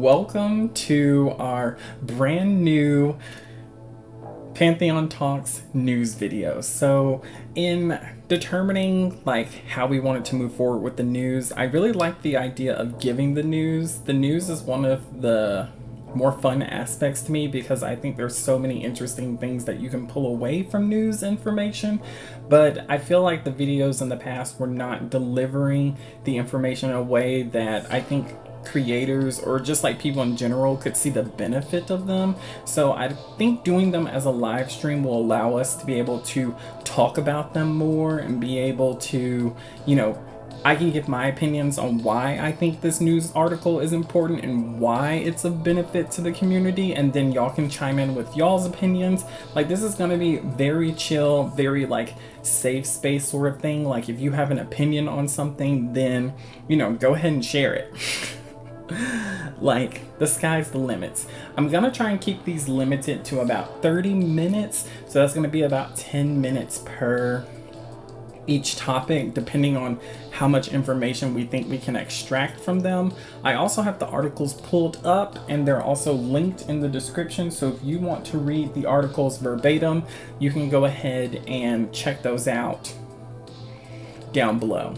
welcome to our brand new Pantheon Talks news video. So in determining how we wanted to move forward with the news, I really like the idea of giving the news. The news is one of the more fun aspects to me because I think there's so many interesting things that you can pull away from news information, but I feel like the videos in the past were not delivering the information in a way that I think creators or just people in general could see the benefit of them. So I think doing them as a live stream will allow us to be able to talk about them more and be able to, I can give my opinions on why I think this news article is important and why it's of benefit to the community, and then y'all can chime in with y'all's opinions. This is going to be very chill, very safe space sort of thing. If you have an opinion on something, then go ahead and share it. The sky's the limits. I'm gonna try and keep these limited to about 30 minutes, so that's gonna be about 10 minutes per each topic, depending on how much information we think we can extract from them. I also have the articles pulled up and they're also linked in the description, so if you want to read the articles verbatim, you can go ahead and check those out down below.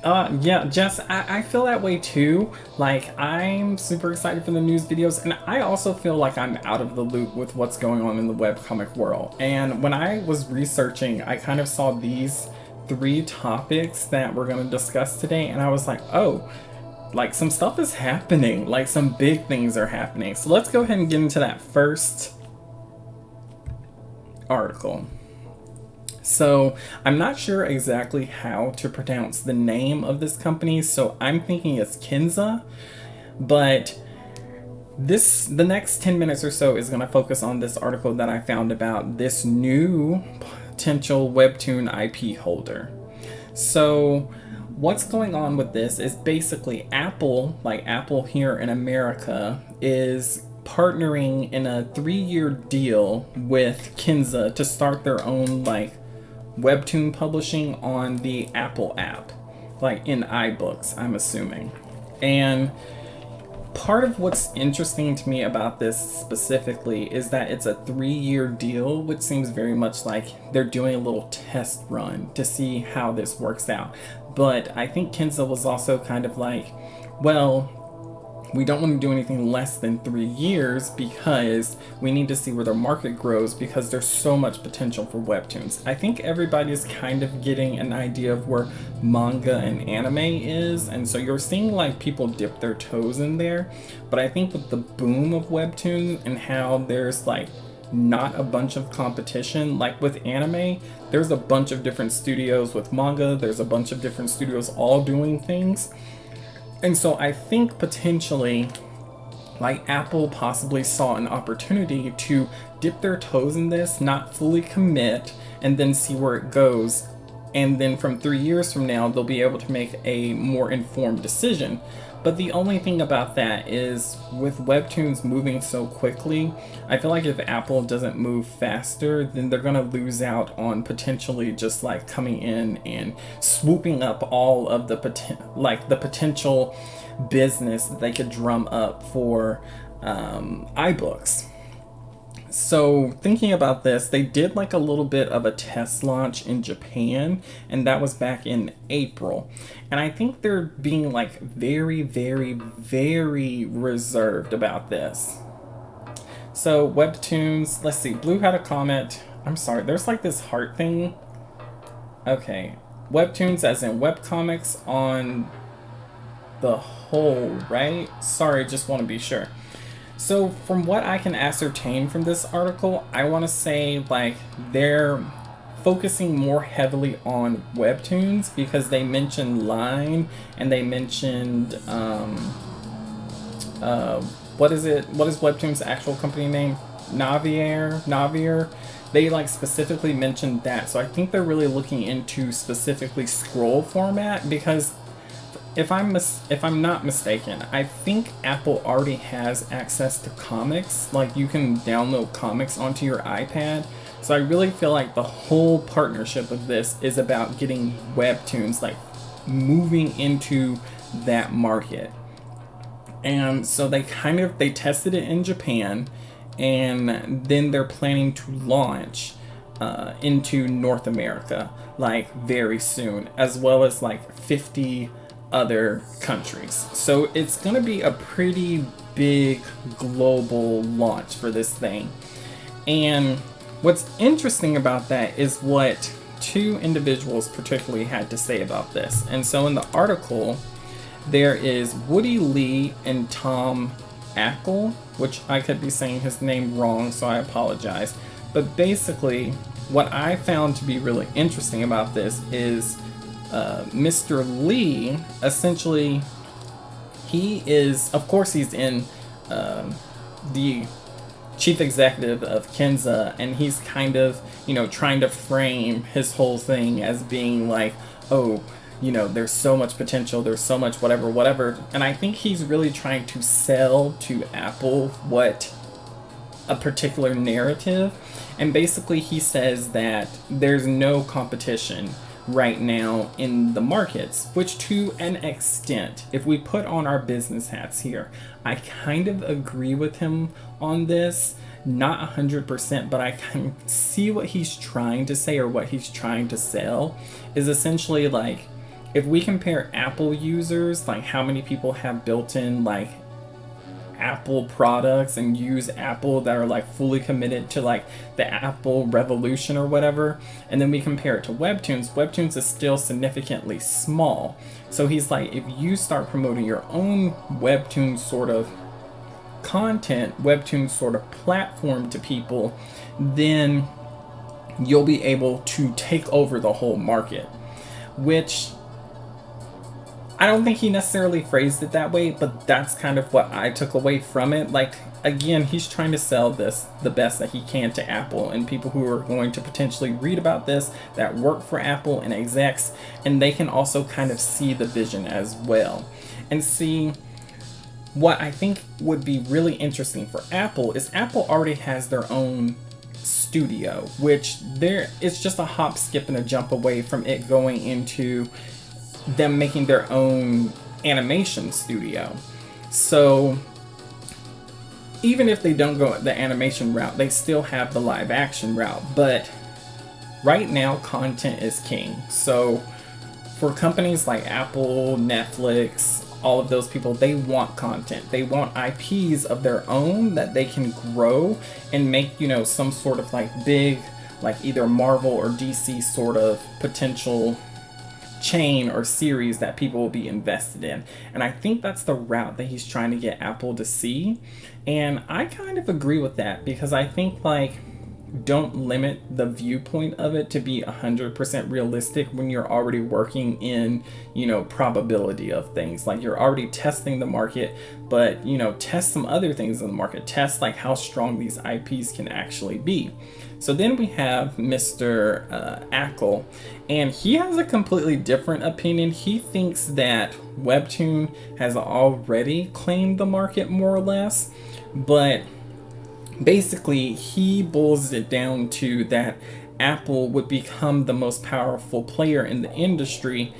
Yeah, Jess, I feel that way too. I'm super excited for the news videos, and I also feel like I'm out of the loop with what's going on in the webcomic world. And when I was researching, I kind of saw these 3 topics that we're going to discuss today, and I was like, oh, some stuff is happening. Some big things are happening. So let's go ahead and get into that first article. So I'm not sure exactly how to pronounce the name of this company, so I'm thinking it's Kinza, but the next 10 minutes or so is going to focus on this article that I found about this new potential Webtoon IP holder. So what's going on with this is basically Apple, Apple here in America, is partnering in a 3-year deal with Kinza to start their own Webtoon publishing on the Apple app, in iBooks, I'm assuming. And part of what's interesting to me about this specifically is that it's a 3-year deal, which seems very much like they're doing a little test run to see how this works out. But I think Kinza was also kind of well, we don't want to do anything less than 3 years because we need to see where the market grows, because there's so much potential for webtoons. I think everybody's kind of getting an idea of where manga and anime is, and so you're seeing people dip their toes in there. But I think with the boom of webtoons and how there's not a bunch of competition, with anime, there's a bunch of different studios. With manga, there's a bunch of different studios all doing things. And so I think potentially, Apple possibly saw an opportunity to dip their toes in this, not fully commit, and then see where it goes. And then from 3 years from now, they'll be able to make a more informed decision. But the only thing about that is, with webtoons moving so quickly, I feel like if Apple doesn't move faster, then they're going to lose out on potentially just coming in and swooping up all of the potential business that they could drum up for iBooks. So thinking about this, they did a little bit of a test launch in Japan, and that was back in April. And I think they're being very, very, very reserved about this. So webtoons, let's see, Blue had a comment. I'm sorry, there's this heart thing. Okay, webtoons as in webcomics on the whole, right? Sorry, just want to be sure. So from what I can ascertain from this article, I want to say they're focusing more heavily on webtoons, because they mentioned Line and they mentioned what is Webtoon's actual company name? Navier. They specifically mentioned that. So I think they're really looking into specifically scroll format, because if I'm not mistaken, I think Apple already has access to comics. You can download comics onto your iPad. So I really feel like the whole partnership of this is about getting webtoons moving into that market. And so they tested it in Japan, and then they're planning to launch into North America like very soon, as well as like 50 other countries. So it's going to be a pretty big global launch for this thing. And what's interesting about that is what two individuals particularly had to say about this. And so in the article, there is Woody Lee and Tom Ackle, which I could be saying his name wrong, so I apologize. But basically, what I found to be really interesting about this is Mr. Lee, essentially, he is, of course, he's in the chief executive of Kenza, and he's kind of, trying to frame his whole thing as being like, oh, there's so much potential, there's so much whatever. And I think he's really trying to sell to Apple what a particular narrative. And basically he says that there's no competition right now in the markets, which to an extent, if we put on our business hats here, I kind of agree with him on this. Not 100%, but I can see what he's trying to say, or what he's trying to sell is essentially like, if we compare Apple users, like how many people have built-in like Apple products and use Apple that are like fully committed to like the Apple revolution or whatever, and then we compare it to Webtoons is still significantly small. So he's like, if you start promoting your own Webtoons sort of content, Webtoons sort of platform to people, then you'll be able to take over the whole market, which I don't think he necessarily phrased it that way, but that's kind of what I took away from it. Like, again, he's trying to sell this the best that he can to Apple and people who are going to potentially read about this that work for Apple and execs, and they can also kind of see the vision as well. And see, what I think would be really interesting for Apple is Apple already has their own studio, which it's just a hop, skip, and a jump away from it going into them making their own animation studio. So even if they don't go the animation route, they still have the live action route. But right now, content is king. So for companies like Apple, Netflix, all of those people, they want content. They want IPs of their own that they can grow and make, some sort of like big, like either Marvel or DC sort of potential chain or series that people will be invested in. And I think that's the route that he's trying to get Apple to see. And I kind of agree with that, because I think like, don't limit the viewpoint of it to be 100% realistic when you're already working in, probability of things. Like, you're already testing the market, but, test some other things in the market. Test like how strong these IPs can actually be. So then we have Mr. Ackle, and he has a completely different opinion. He thinks that Webtoon has already claimed the market more or less, but basically he boils it down to that Apple would become the most powerful player in the industry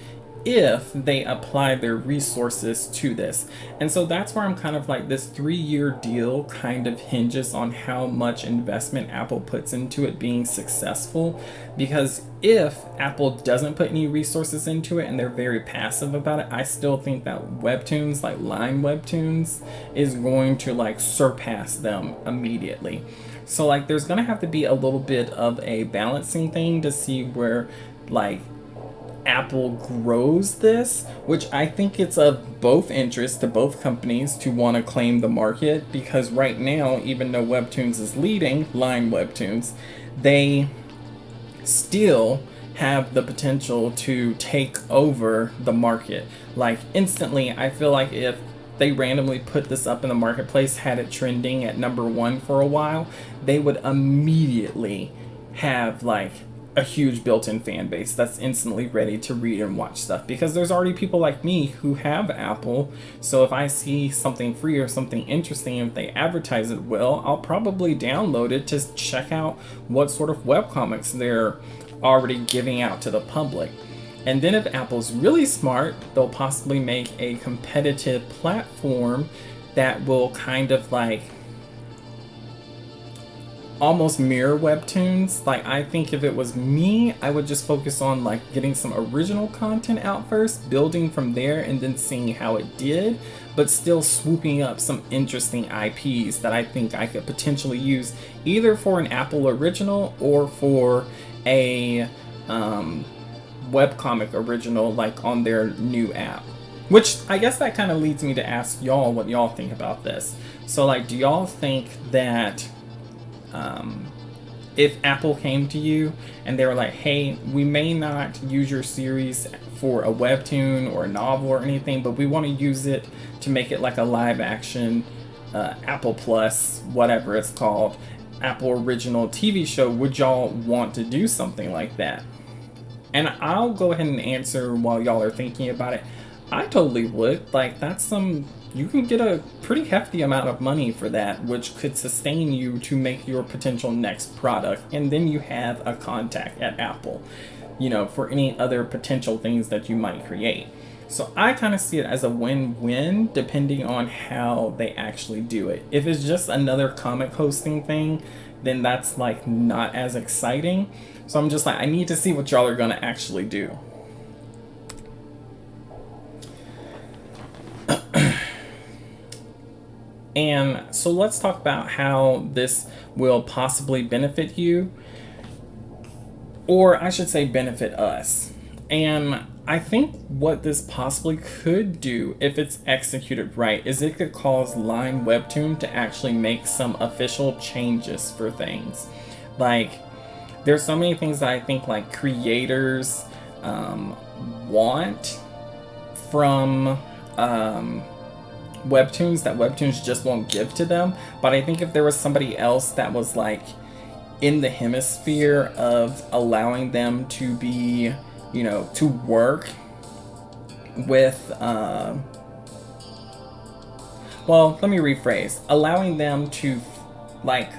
if they apply their resources to this. And so that's where I'm kind of like, this 3-year deal kind of hinges on how much investment Apple puts into it being successful. Because if Apple doesn't put any resources into it and they're very passive about it, I still think that Webtoons, like Line Webtoons, is going to like surpass them immediately. So like, there's gonna have to be a little bit of a balancing thing to see where like Apple grows this, which I think it's of both interest to both companies to want to claim the market, because right now, even though Webtoons is leading, Line Webtoons, they still have the potential to take over the market. Like, instantly, I feel like if they randomly put this up in the marketplace, had it trending at #1 for a while, they would immediately have like a huge built-in fan base that's instantly ready to read and watch stuff, because there's already people like me who have Apple. So if I see something free or something interesting, if they advertise it well, I'll probably download it to check out what sort of webcomics they're already giving out to the public. And then if Apple's really smart, they'll possibly make a competitive platform that will kind of like almost mirror webtoons. Like, I think if it was me, I would just focus on like getting some original content out first, building from there, and then seeing how it did, but still swooping up some interesting IPs that I think I could potentially use either for an Apple original or for a webcomic original, like on their new app. Which I guess that kind of leads me to ask y'all what y'all think about this. So like, do y'all think that if Apple came to you and they were like, hey, we may not use your series for a webtoon or a novel or anything, but we want to use it to make it like a live action Apple Plus, whatever it's called, Apple original TV show, would y'all want to do something like that? And I'll go ahead and answer while y'all are thinking about it. I totally would. Like, that's you can get a pretty hefty amount of money for that, which could sustain you to make your potential next product. And then you have a contact at Apple, you know, for any other potential things that you might create. So I kind of see it as a win-win depending on how they actually do it. If it's just another comic hosting thing, then that's like not as exciting. So I'm just like, I need to see what y'all are gonna actually do. And so let's talk about how this will possibly benefit you, or I should say benefit us. And I think what this possibly could do, if it's executed right, is it could cause Line Webtoon to actually make some official changes for things. Like, there's so many things that I think like creators want from webtoons that webtoons just won't give to them. But I think if there was somebody else that was like in the hemisphere of allowing them to be, you know, to work with well, let me rephrase, allowing them to like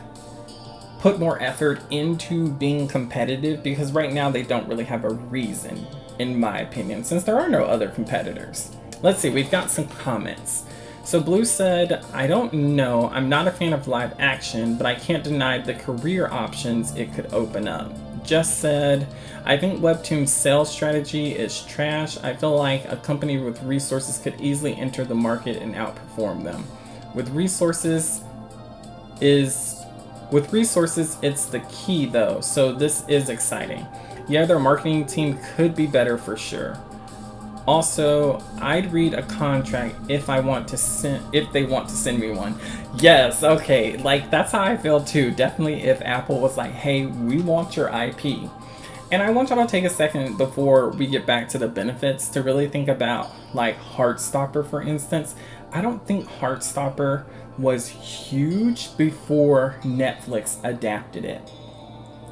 put more effort into being competitive, because right now they don't really have a reason, in my opinion, since there are no other competitors. Let's see, we've got some comments. So Blue said, I don't know, I'm not a fan of live action, but I can't deny the career options it could open up. Just said, I think Webtoon's sales strategy is trash. I feel like a company with resources could easily enter the market and outperform them. With resources, it's the key though, so this is exciting. Yeah, their marketing team could be better for sure. Also, I'd read a contract if they want to send me one. Yes, okay, like that's how I feel too. Definitely if Apple was like, hey, we want your IP. And I want y'all to take a second before we get back to the benefits to really think about like Heartstopper, for instance. I don't think Heartstopper was huge before Netflix adapted it.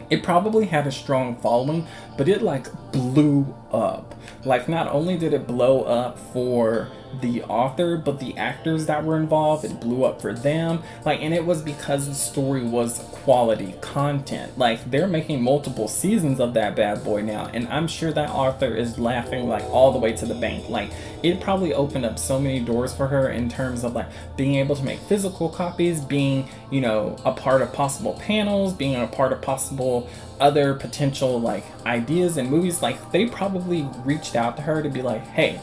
It probably had a strong following, but it like blew up. Like, not only did it blow up for the author, but the actors that were involved, it blew up for them. Like, and it was because the story was quality content. Like, they're making multiple seasons of that bad boy now, and I'm sure that author is laughing like all the way to the bank. Like, it probably opened up so many doors for her in terms of like being able to make physical copies, being, you know, a part of possible panels, being a part of possible other potential like ideas and movies. Like, they probably reached out to her to be like, hey,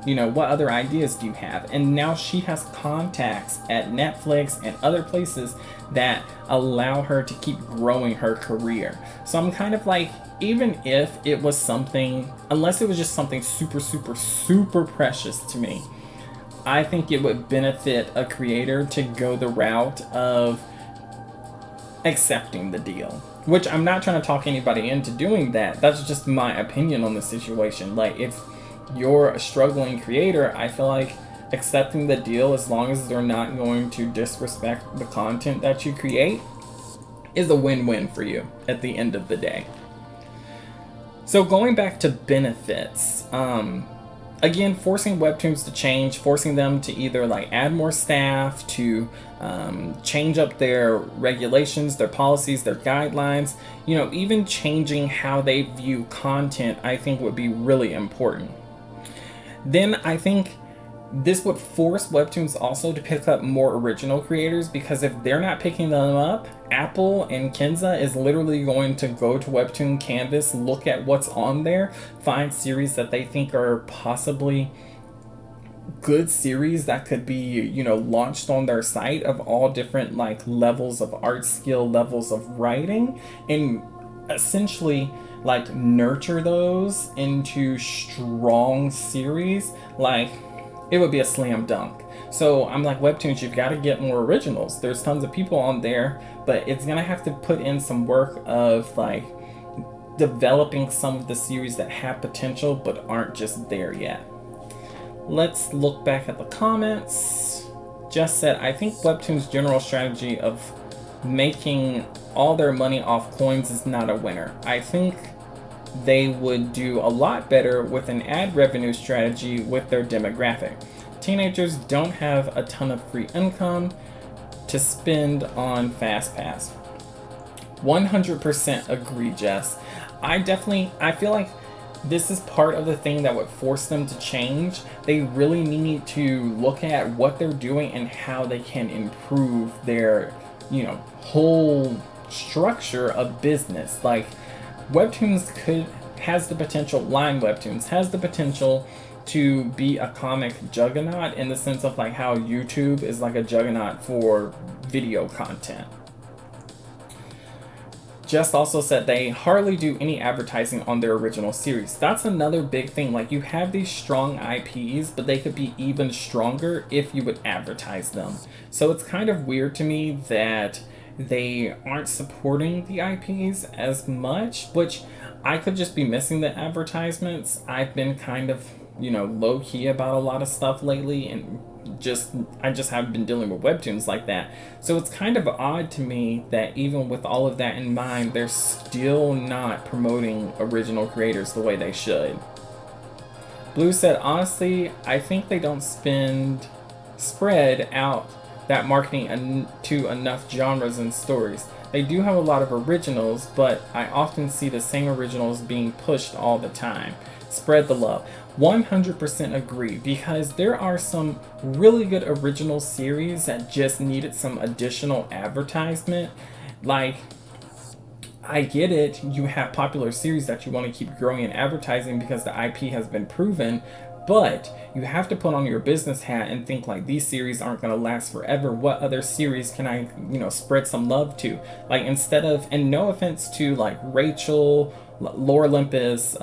you know, what other ideas do you have? And now she has contacts at Netflix and other places that allow her to keep growing her career. So I'm kind of like, even if it was something, unless it was just something super, super, super precious to me, I think it would benefit a creator to go the route of accepting the deal. Which I'm not trying to talk anybody into doing that. That's just my opinion on the situation. Like, if you're a struggling creator, I feel like accepting the deal, as long as they're not going to disrespect the content that you create, is a win-win for you at the end of the day. So going back to benefits, again, forcing webtoons to change, forcing them to either like add more staff, to change up their regulations, their policies, their guidelines, even changing how they view content, I think would be really important. Then I think this would force webtoons also to pick up more original creators, because if they're not picking them up, Apple and Kinza is literally going to go to Webtoon Canvas, look at what's on there, find series that they think are possibly good series that could be, launched on their site, of all different like levels of art skill, levels of writing, and essentially like nurture those into strong series. Like, it would be a slam dunk. So I'm like, Webtoons, you've got to get more originals. There's tons of people on there, but it's gonna have to put in some work of like developing some of the series that have potential but aren't just there yet. Let's look back at the comments. Jess said, I think Webtoon's general strategy of making all their money off coins is not a winner. I think they would do a lot better with an ad revenue strategy with their demographic. Teenagers don't have a ton of free income to spend on FastPass. 100% agree, Jess. I feel like this is part of the thing that would force them to change. They really need to look at what they're doing and how they can improve their, whole structure of business. Like, Webtoons has the potential, Line Webtoons has the potential to be a comic juggernaut, in the sense of like how YouTube is like a juggernaut for video content. Jess also said they hardly do any advertising on their original series. That's another big thing. Like, you have these strong IPs, but they could be even stronger if you would advertise them. So it's kind of weird to me that they aren't supporting the IPs as much, which I could just be missing the advertisements. I've been kind of, low key about a lot of stuff lately, and I just haven't been dealing with Webtoons like that. So it's kind of odd to me that even with all of that in mind, they're still not promoting original creators the way they should. Blue said, honestly, I think they don't spread out that marketing to enough genres and stories. They do have a lot of originals, but I often see the same originals being pushed all the time. Spread the love. 100% agree, because there are some really good original series that just needed some additional advertisement. Like, I get it, you have popular series that you want to keep growing and advertising because the IP has been proven, but you have to put on your business hat and think like, these series aren't going to last forever. What other series can I, spread some love to? Like, instead of, and no offense to like Rachel, Lore Olympus,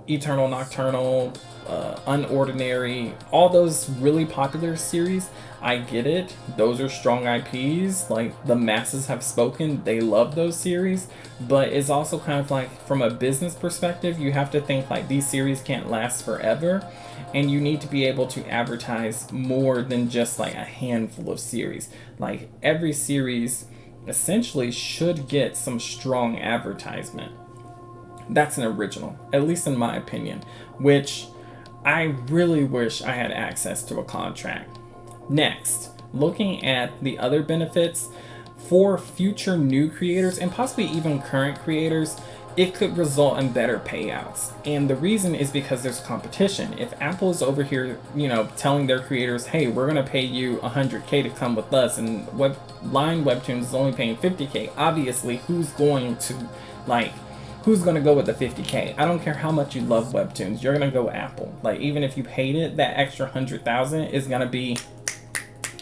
Eternal Nocturnal, Unordinary, all those really popular series, I get it. Those are strong IPs. Like, the masses have spoken. They love those series. But it's also kind of like, from a business perspective, you have to think like, these series can't last forever. And you need to be able to advertise more than just like a handful of series. Like, every series essentially should get some strong advertisement. That's an original, at least in my opinion, which I really wish I had access to a contract. Next, looking at the other benefits for future new creators and possibly even current creators, it could result in better payouts. And the reason is because there's competition. If Apple is over here, telling their creators, hey, we're going to pay you $100K to come with us, and Line Webtoons is only paying $50K, obviously, who's going to go with the $50K? I don't care how much you love Webtoons, you're gonna go Apple. Like, even if you hate it, that extra $100,000 is gonna be,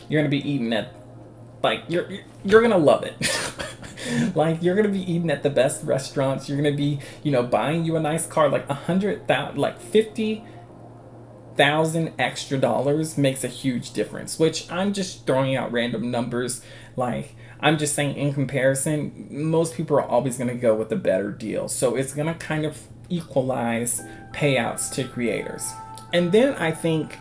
you're gonna be eating at, like, you're gonna love it. Like, you're gonna be eating at the best restaurants. You're gonna be, buying you a nice car. Like, 100,000, like 50,000 extra dollars makes a huge difference. Which, I'm just throwing out random numbers. Like, I'm just saying, in comparison, most people are always going to go with a better deal. So it's going to kind of equalize payouts to creators. And then I think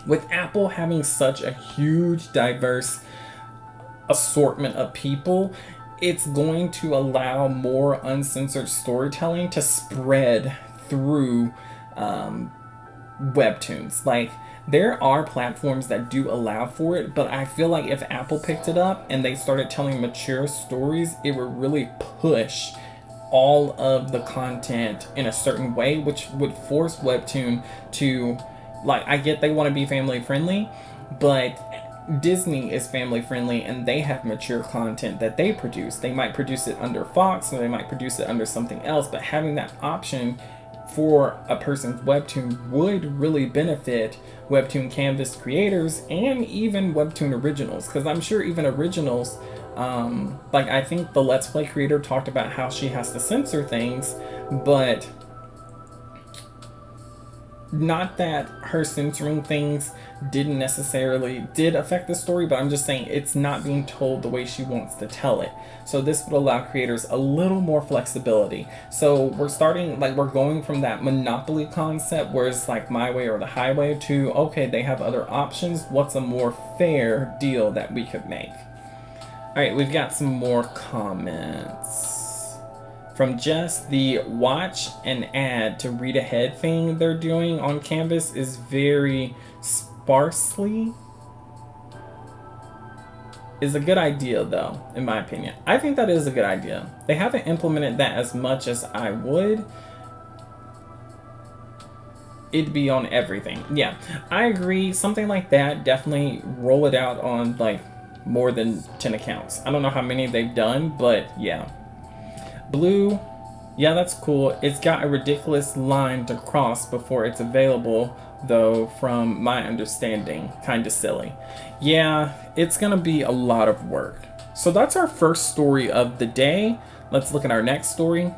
with Apple having such a huge, diverse assortment of people, it's going to allow more uncensored storytelling to spread through webtoons. Like, there are platforms that do allow for it, but I feel like if Apple picked it up and they started telling mature stories, it would really push all of the content in a certain way, which would force Webtoon to, like, I get they want to be family friendly, but Disney is family friendly and they have mature content that they produce. They might produce it under Fox or they might produce it under something else, but having that option for a person's webtoon would really benefit webtoon canvas creators and even webtoon originals, because I'm sure even originals, like I think the Let's Play creator talked about how she has to censor things, but not that her censoring things did affect the story, but I'm just saying it's not being told the way she wants to tell it. So this would allow creators a little more flexibility. So we're going from that monopoly concept where it's like my way or the highway to, okay, they have other options. What's a more fair deal that we could make? All right, we've got some more comments. From Jess, the watch and add to read ahead thing they're doing on Canvas is very sparsely. Is a good idea though, in my opinion. I think that is a good idea. They haven't implemented that as much as I would. It'd be on everything. Yeah, I agree. Something like that, definitely roll it out on like more than 10 accounts. I don't know how many they've done, but yeah. Blue, yeah, that's cool. It's got a ridiculous line to cross before it's available, though, from my understanding. Kinda silly. Yeah, it's gonna be a lot of work. So that's our first story of the day. Let's look at our next story.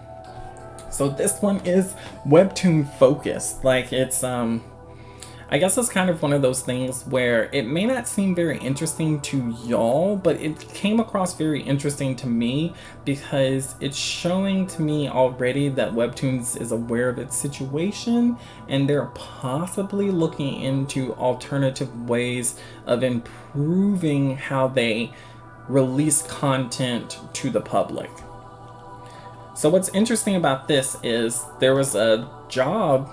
So this one is webtoon focused. Like, it's I guess it's kind of one of those things where it may not seem very interesting to y'all, but it came across very interesting to me because it's showing to me already that Webtoons is aware of its situation and they're possibly looking into alternative ways of improving how they release content to the public. So what's interesting about this is there was a job,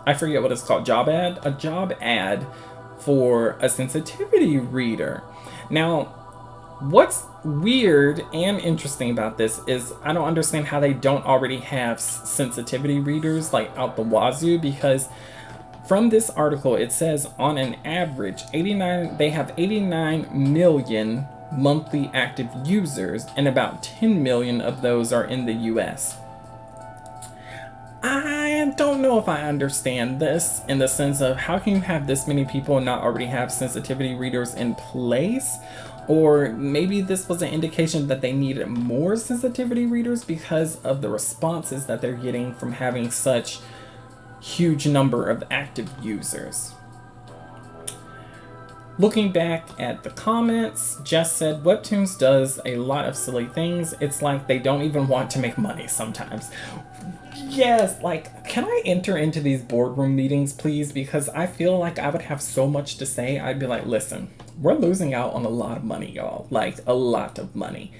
I forget what it's called, a job ad for a sensitivity reader. Now, what's weird and interesting about this is I don't understand how they don't already have sensitivity readers like out the wazoo, because from this article it says on an average they have 89 million monthly active users and about 10 million of those are in the US. I don't know if I understand this in the sense of how can you have this many people and not already have sensitivity readers in place? Or maybe this was an indication that they needed more sensitivity readers because of the responses that they're getting from having such huge number of active users. Looking back at the comments, Jess said, Webtoons does a lot of silly things. It's like they don't even want to make money sometimes. Yes, like, can I enter into these boardroom meetings, please? Because I feel like I would have so much to say. I'd be like, listen, we're losing out on a lot of money, y'all. Like, a lot of money.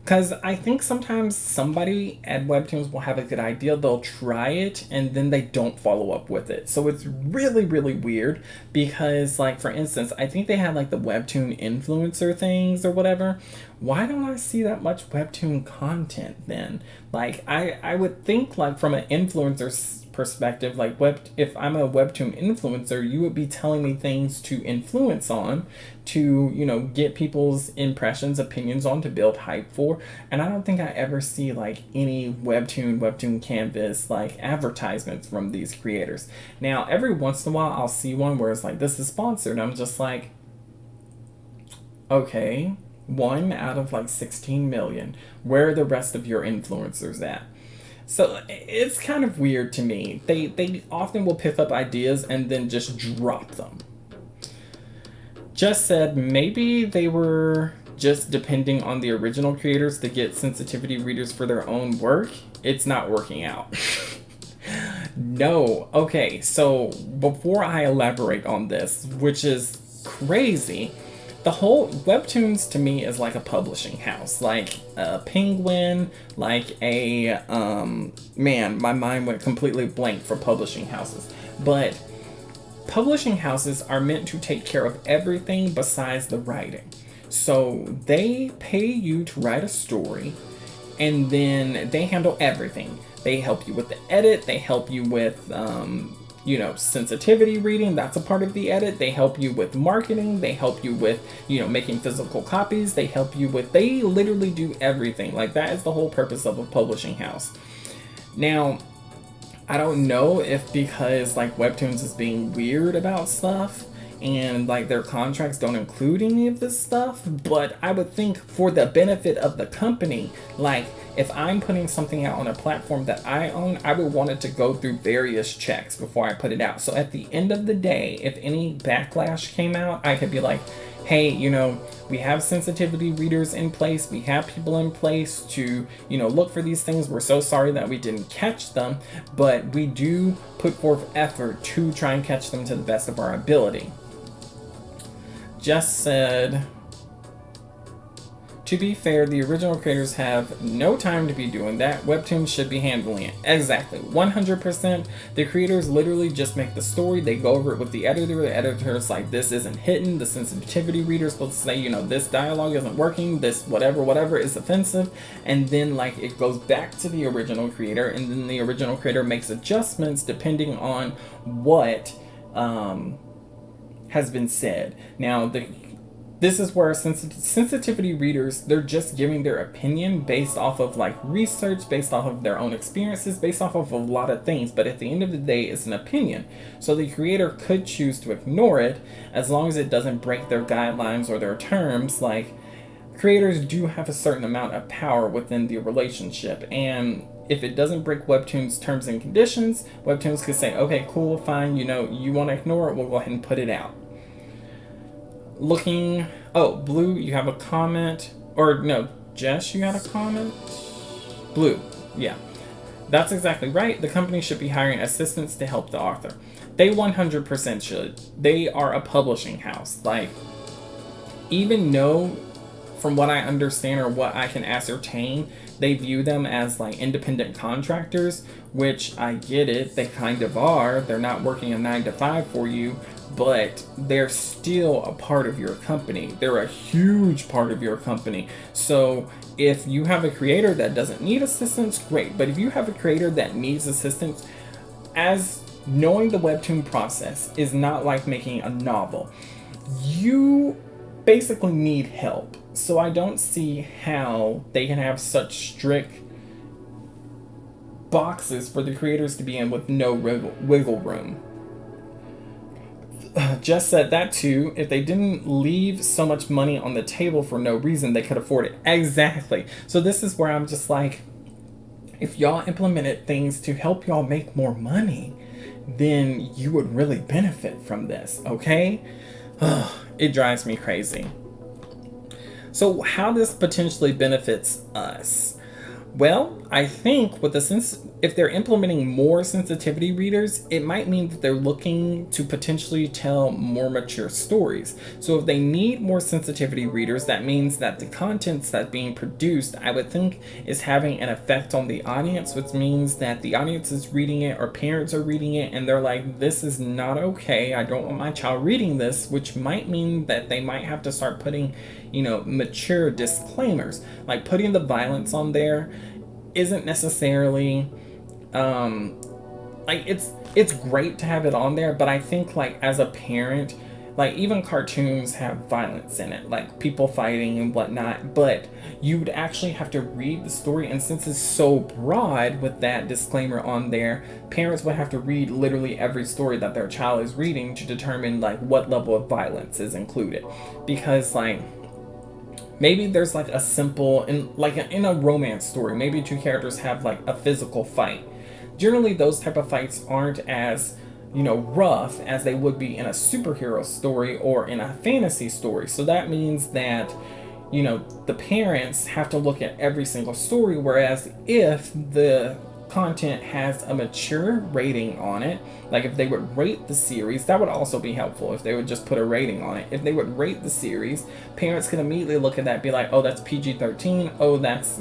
Because I think sometimes somebody at Webtoons will have a good idea, they'll try it, and then they don't follow up with it. So it's really, really weird because, like, for instance, I think they had, like, the Webtoon influencer things or whatever. Why don't I see that much Webtoon content then? Like, I would think, like, from an influencer's perspective, like, if I'm a Webtoon influencer, you would be telling me things to influence on, to, you know, get people's impressions, opinions on, to build hype for. And I don't think I ever see like any Webtoon Canvas like advertisements from these creators. Now, every once in a while I'll see one where it's like, this is sponsored. I'm just like, okay, 1 out of like 16 million. Where are the rest of your influencers at? So it's kind of weird to me. They often will pick up ideas and then just drop them. Just said maybe they were just depending on the original creators to get sensitivity readers for their own work. It's not working out. No. Okay, so before I elaborate on this, which is crazy, the whole Webtoons to me is like a publishing house, like a Penguin, like a, man, my mind went completely blank for publishing houses. but publishing houses are meant to take care of everything besides the writing. So they pay you to write a story, and then they handle everything. They help you with the edit, they help you with sensitivity reading, that's a part of the edit. They help you with marketing, they help you with, making physical copies, they literally do everything. Like, that is the whole purpose of a publishing house. Now, I don't know if because like Webtoons is being weird about stuff and like their contracts don't include any of this stuff, but I would think for the benefit of the company, like if I'm putting something out on a platform that I own, I would want it to go through various checks before I put it out. So at the end of the day, if any backlash came out, I could be like, hey, we have sensitivity readers in place. We have people in place to, look for these things. We're so sorry that we didn't catch them, but we do put forth effort to try and catch them to the best of our ability. Jess said, to be fair, the original creators have no time to be doing that. Webtoons should be handling it. Exactly. 100%. The creators literally just make the story. They go over it with the editor. The editor's like, this isn't hitting. The sensitivity reader's supposed to say, this dialogue isn't working. This whatever is offensive. And then like it goes back to the original creator. And then the original creator makes adjustments depending on what has been said. Now, this is where sensitivity readers, they're just giving their opinion based off of like research, based off of their own experiences, based off of a lot of things. But at the end of the day, it's an opinion. So the creator could choose to ignore it as long as it doesn't break their guidelines or their terms. Like, creators do have a certain amount of power within the relationship. And if it doesn't break Webtoons terms and conditions, Webtoons could say, okay, cool, fine, you want to ignore it, we'll go ahead and put it out. Blue, you have a comment, or no, Jess, you got a comment? Blue, yeah. That's exactly right. The company should be hiring assistants to help the author. They 100% should. They are a publishing house. Like, even though, from what I understand or what I can ascertain, they view them as like independent contractors, which I get it, they kind of are. They're not working a 9-to-5 for you, but they're still a part of your company. They're a huge part of your company. So if you have a creator that doesn't need assistance, great. But if you have a creator that needs assistance, as knowing the Webtoon process is not like making a novel, you basically need help. So I don't see how they can have such strict boxes for the creators to be in with no wiggle room. Jess said that too. If they didn't leave so much money on the table for no reason, they could afford it. Exactly. So this is where I'm just like, if y'all implemented things to help y'all make more money, then you would really benefit from this, okay? It drives me crazy. So how this potentially benefits us? Well, I think with if they're implementing more sensitivity readers, it might mean that they're looking to potentially tell more mature stories. So if they need more sensitivity readers, that means that the contents that's being produced, I would think, is having an effect on the audience, which means that the audience is reading it or parents are reading it and they're like, this is not okay. I don't want my child reading this, which might mean that they might have to start putting, mature disclaimers. Like, putting the violence on there isn't necessarily like, it's great to have it on there, but I think like as a parent, like even cartoons have violence in it, like people fighting and whatnot, but you would actually have to read the story, and since it's so broad with that disclaimer on there, parents would have to read literally every story that their child is reading to determine like what level of violence is included. Because like, maybe there's like a simple, in a romance story, maybe two characters have like a physical fight. Generally, those type of fights aren't as, rough as they would be in a superhero story or in a fantasy story. So that means that, the parents have to look at every single story, whereas if the content has a mature rating on it, like if they would rate the series, that would also be helpful if they would just put a rating on it. If they would rate the series, parents can immediately look at that and be like, oh, that's PG-13, oh, that's,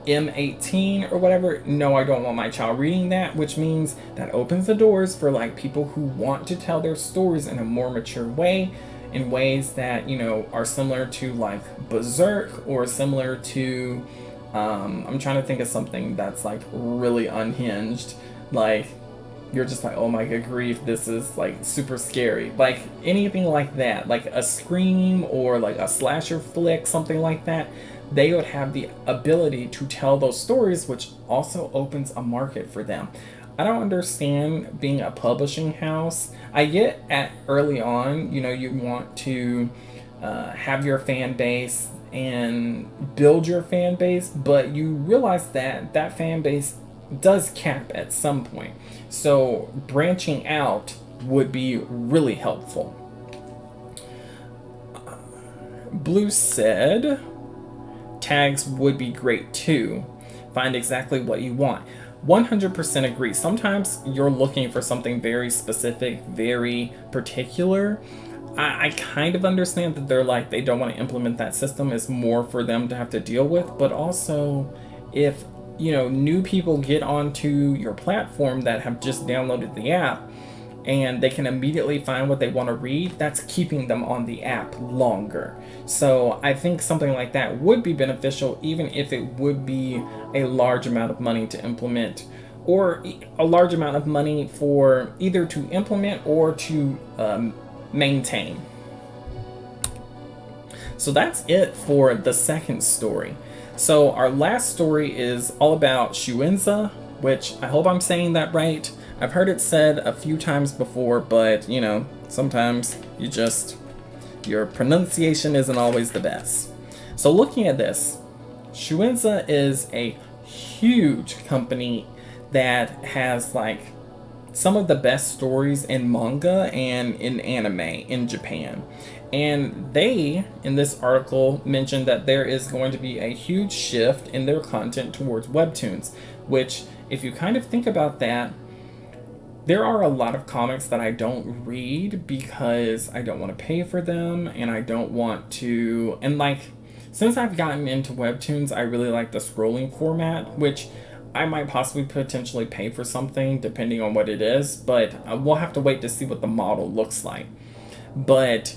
M18 or whatever, no, I don't want my child reading that, which means that opens the doors for like people who want to tell their stories in a more mature way, in ways that, you know, are similar to like Berserk, or similar to I'm trying to think of something that's like really unhinged, like you're just like, oh my good grief, this is like super scary, like anything like that, like a Scream or like a slasher flick, something like that. They would have the ability to tell those stories, which also opens a market for them. I don't understand being a publishing house. I get at early on, you know, you want to have your fan base and build your fan base, but you realize that that fan base does cap at some point. So branching out would be really helpful. Blue said tags would be great too. Find exactly what you want. 100% agree. Sometimes you're looking for something very specific, very particular. I kind of understand that they're like, they don't want to implement that system. It's more for them to have to deal with. But also, if, you know, new people get onto your platform that have just downloaded the app and they can immediately find what they want to read, that's keeping them on the app longer. So I think something like that would be beneficial, even if it would be a large amount of money to implement, or a large amount of money for either to implement or to maintain. So that's it for the second story. So our last story is all about Shueisha, which I hope I'm saying that right. I've heard it said a few times before, but you know, sometimes your pronunciation isn't always the best. So looking at this, Shueisha is a huge company that has like some of the best stories in manga and in anime in Japan. And they, in this article, mentioned that there is going to be a huge shift in their content towards webtoons, which, if you kind of think about that, there are a lot of comics that I don't read because I don't want to pay for them, and I don't want to, and like, since I've gotten into webtoons, I really like the scrolling format, which I might possibly potentially pay for something depending on what it is, but we'll have to wait to see what the model looks like. But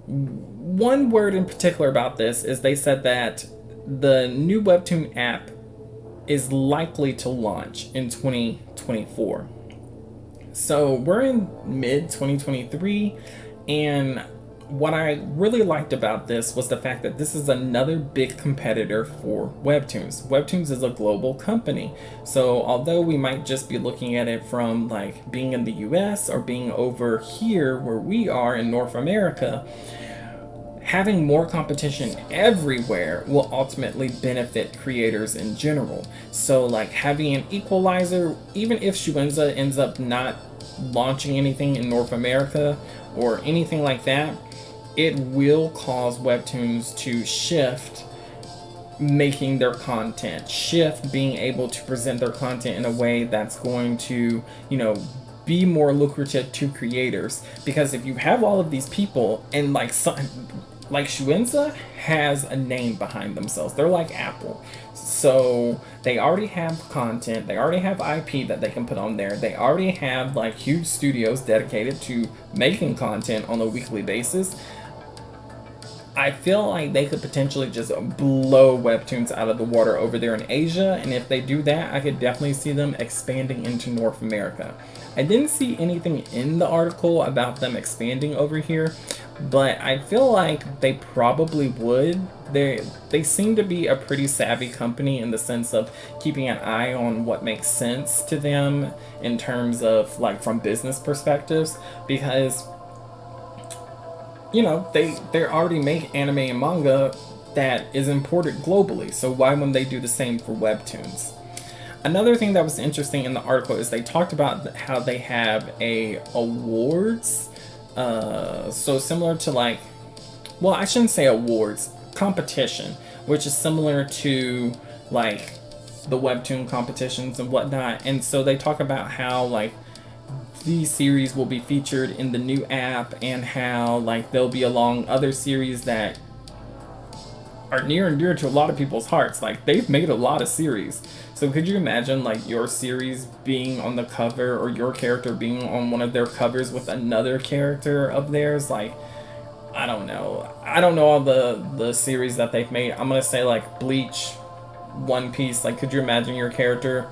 one word in particular about this is they said that the new Webtoon app is likely to launch in 2024. So we're in mid 2023, and what I really liked about this was the fact that this is another big competitor for Webtoons. Webtoons is a global company. So although we might just be looking at it from like being in the US or being over here where we are in North America, having more competition everywhere will ultimately benefit creators in general. So like having an equalizer, even if Shueisha ends up not launching anything in North America or anything like that, it will cause Webtoons to shift making their content, shift being able to present their content in a way that's going to, you know, be more lucrative to creators. Because if you have all of these people, and like Shueisha has a name behind themselves, they're like Apple. So they already have content, they already have IP that they can put on there, they already have like huge studios dedicated to making content on a weekly basis. I feel like they could potentially just blow Webtoons out of the water over there in Asia, and if they do that, I could definitely see them expanding into North America. I didn't see anything in the article about them expanding over here, but I feel like they probably would. They seem to be a pretty savvy company in the sense of keeping an eye on what makes sense to them in terms of like from business perspectives, because you know, they already make anime and manga that is imported globally, so why wouldn't they do the same for Webtoons? Another thing that was interesting in the article is they talked about how they have a awards, so similar to like, well, I shouldn't say awards, competition, which is similar to like the Webtoon competitions and whatnot. And so they talk about how like these series will be featured in the new app, and how like they'll be along other series that are near and dear to a lot of people's hearts. Like, they've made a lot of series. So could you imagine like your series being on the cover, or your character being on one of their covers with another character of theirs? Like, I don't know. I don't know all the series that they've made. I'm gonna say like Bleach, One Piece. Like, could you imagine your character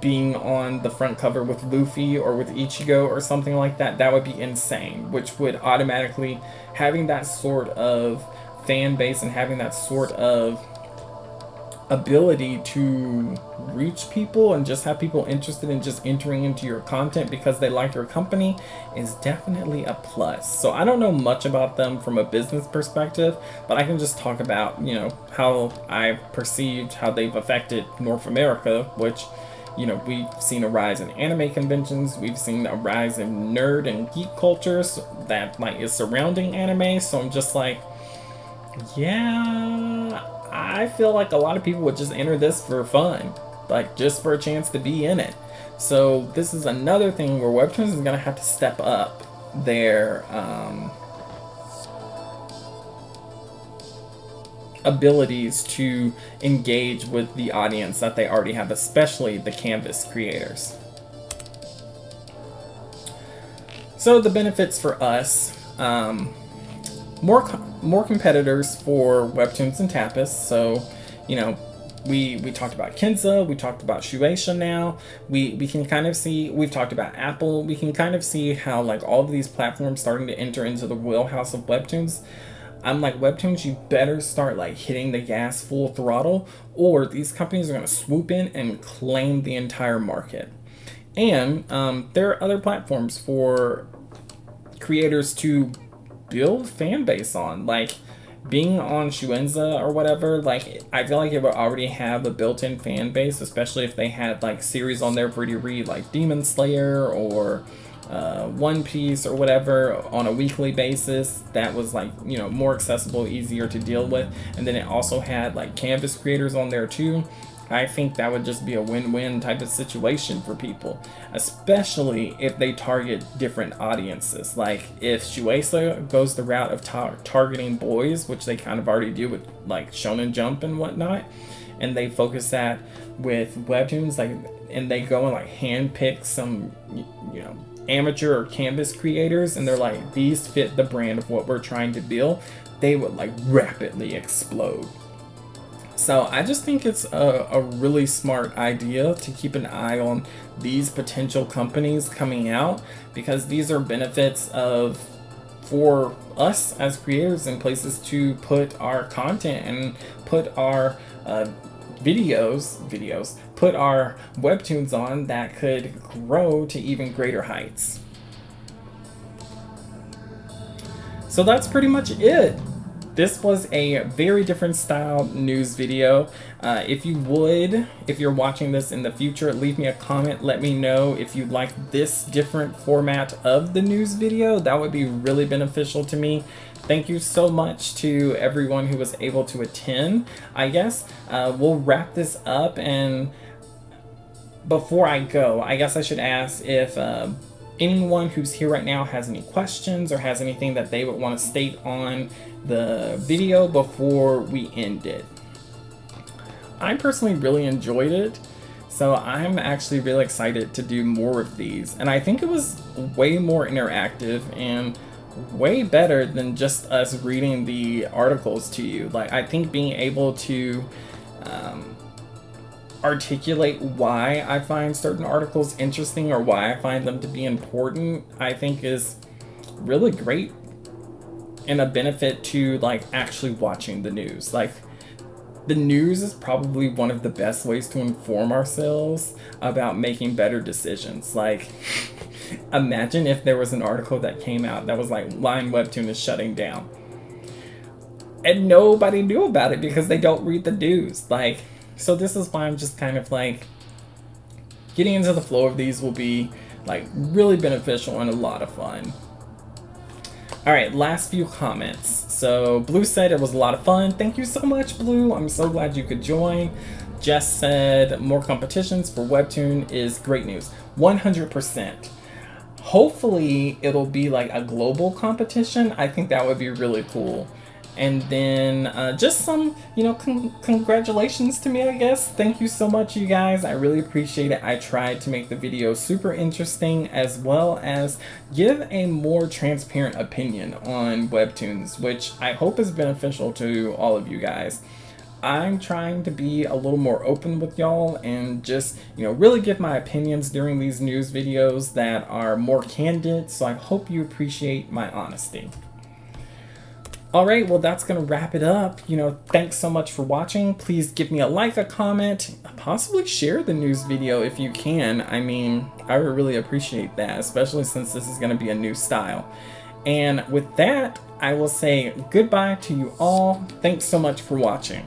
being on the front cover with Luffy or with Ichigo or something like that? That would be insane, which would automatically, having that sort of fan base and having that sort of ability to reach people and just have people interested in just entering into your content because they like your company is definitely a plus. So I don't know much about them from a business perspective, but I can just talk about, you know, how I've perceived how they've affected North America, which, you know, we've seen a rise in anime conventions, we've seen a rise in nerd and geek cultures that like is surrounding anime. So I'm just like, yeah, I feel like a lot of people would just enter this for fun, like just for a chance to be in it. So this is another thing where Webtoons is going to have to step up their abilities to engage with the audience that they already have, especially the Canvas creators. So the benefits for us, more competitors for Webtoons and Tapas. So, you know, we talked about Kinza, we talked about Shueisha now. We can kind of see, we've talked about Apple. We can kind of see how like all of these platforms starting to enter into the wheelhouse of Webtoons. I'm like, Webtoons, you better start like hitting the gas full throttle, or these companies are going to swoop in and claim the entire market. And there are other platforms for creators to build fan base on, like being on Shueisha or whatever. Like, I feel like it would already have a built-in fan base, especially if they had like series on there for you to read, like Demon Slayer or One Piece or whatever on a weekly basis. That was like, you know, more accessible, easier to deal with. And then it also had like Canvas creators on there too. I think that would just be a win-win type of situation for people, especially if they target different audiences. Like if Shueisha goes the route of targeting boys, which they kind of already do with like Shonen Jump and whatnot, and they focus that with Webtoons, like, and they go and like handpick some, you know, amateur or Canvas creators, and they're like, these fit the brand of what we're trying to build, they would like rapidly explode. So I just think it's a really smart idea to keep an eye on these potential companies coming out, because these are benefits of for us as creators and places to put our content and put our videos, put our Webtoons on that could grow to even greater heights. So that's pretty much it. This was a very different style news video. If you're watching this in the future, leave me a comment. Let me know if you'd like this different format of the news video. That would be really beneficial to me. Thank you so much to everyone who was able to attend. I guess we'll wrap this up, and before I go, I guess I should ask if anyone who's here right now has any questions or has anything that they would want to state on the video before we end it. I personally really enjoyed it, so I'm actually really excited to do more of these, and I think it was way more interactive and way better than just us reading the articles to you. Like, I think being able to articulate why I find certain articles interesting or why I find them to be important, I think is really great and a benefit to like actually watching the news. Like, the news is probably one of the best ways to inform ourselves about making better decisions. Like, imagine if there was an article that came out that was like, Line Webtoon is shutting down, and nobody knew about it because they don't read the news. Like, so this is why I'm just kind of like, getting into the flow of these will be like really beneficial and a lot of fun. All right, last few comments. So Blue said it was a lot of fun. Thank you so much, Blue. I'm so glad you could join. Jess said more competitions for Webtoon is great news. 100%. Hopefully it'll be like a global competition. I think that would be really cool. And then just some, you know, congratulations to me, I guess. Thank you so much, you guys. I really appreciate it. I tried to make the video super interesting, as well as give a more transparent opinion on webtoons, which I hope is beneficial to all of you guys. I'm trying to be a little more open with y'all and just, you know, really give my opinions during these news videos that are more candid, so I hope you appreciate my honesty. Alright, well that's going to wrap it up. You know, thanks so much for watching. Please give me a like, a comment, possibly share the news video if you can. I mean, I would really appreciate that, especially since this is going to be a new style. And with that, I will say goodbye to you all. Thanks so much for watching.